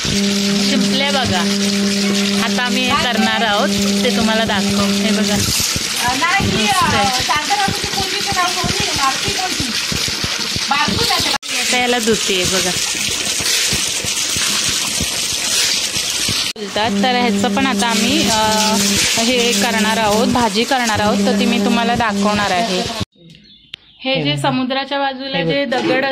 शिंपल्या बघा आता आम्ही हे करणार आहोत ते तुम्हाला दाखव। हे बघा आता याला धुते बघा बोलतात। तर ह्याचं पण आता आम्ही हे करणार आहोत, भाजी करणार आहोत, तर ती मी तुम्हाला दाखवणार आहे। हे जे समुद्राच्या बाजूला जे दगड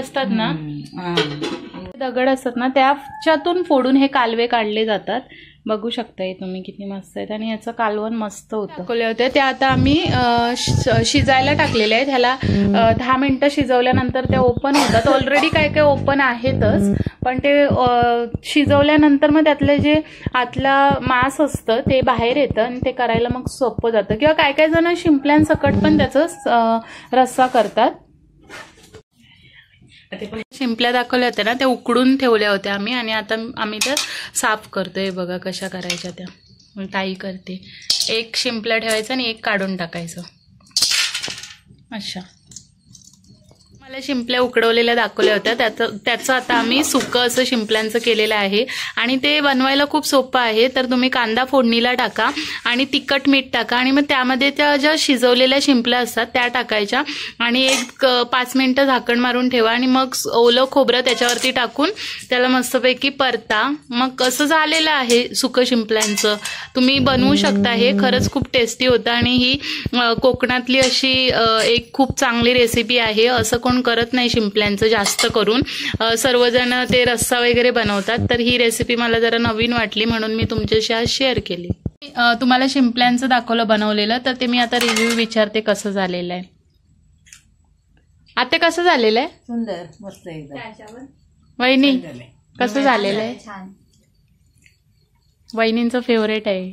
असतात ना, त्याच्यातून फोडून हे कालवे काढले जातात। बघू शकता तुम्ही किती मस्त आहेत आणि याचं कालवण मस्त होतं। दाखवले होते ते आता आम्ही शिजायला टाकलेले आहेत। ह्याला 10 मिनिटं शिजवल्यानंतर ते ओपन होतात। ऑलरेडी काय काय ओपन आहेतच, पण ते शिजवल्यानंतर मग त्यातले जे आतला मांस असतं ते बाहेर येतं आणि ते करायला मग सोपं जातं। किंवा काय काय जण शिंपल्यांसकट पण त्याचं रस्सा करतात। शिंपल्या दाखवल्या होत्या ना, त्या उकडून ठेवल्या होत्या आम्ही आणि आता आम्ही त्या साफ करतोय। बघा कशा करायच्या त्या ताई करते। एक शिंपल्या ठेवायचं आणि एक काढून टाकायचं अशा। मला शिंपल्या उकडवलेल्या दाखवल्या होत्या, त्याचं आता आम्ही सुकं असं शिंपल्यांचं केलेलं आहे आणि ते बनवायला खूप सोपं आहे। तर तुम्ही कांदा फोडणीला टाका आणि तिखट मीठ टाका आणि मग त्यामध्ये त्या ज्या शिजवलेल्या शिंपल्या असतात त्या टाकायच्या आणि एक 5 मिनिटं झाकण मारून ठेवा आणि मग ओलं खोबरं त्याच्यावरती टाकून त्याला मस्तपैकी परता। मग असं झालेलं आहे सुकं शिंपल्यांचं। तुम्ही बनवू शकता, हे खरंच खूप टेस्टी होतं आणि ही कोकणातली अशी एक खूप चांगली रेसिपी आहे। असं कोण करत नाही शिंपल्यांचं जास्त करून, सर्वजण ते रस्सा वगैरे बनवतात। तर ही रेसिपी मला जरा नवीन वाटली म्हणून मी तुमच्याशी आज शेअर केली। तुम्हाला शिंपल्यांचं दाखवलं बनवलेलं, तर ते मी आता रिव्ह्यू विचारते कसं झालेलं आहे। आता कसं झालेलं आहे? सुंदर मस्त एकदम। वहिनी कसं झालेलं आहे? छान, वहिनींचं फेवरेट आहे।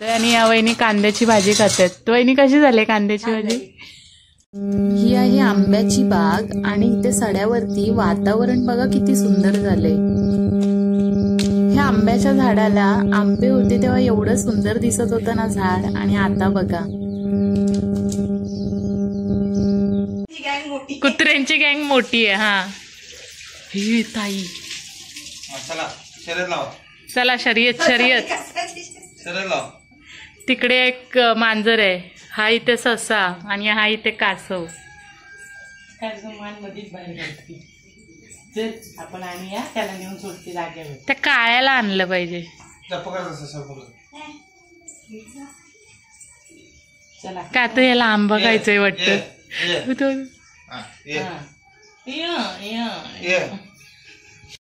आणि या वहिनी कांद्याची भाजी खातात। वहिनी कशी झाली कांद्याची भाजी? ही आहे आंब्याची बाग आणि इथे सड्यावरती वातावरण बघा किती सुंदर झालंय। ह्या आंब्याच्या झाडाला आंबे होते तेव्हा एवढं सुंदर दिसत होतं ना झाड, आणि आता बघा कुत्र्यांची गँग मोठी आहे। हा ही ताई चला शर्यत। तिकडे एक मांजर आहे, हा इथे ससा आणि हा इथे कासव। आपण आणूया त्याला नेऊन सोडते जागेवर। त्या काळ्याला आणलं पाहिजे। चला का तर याला आंबा खायचंय वाटतं।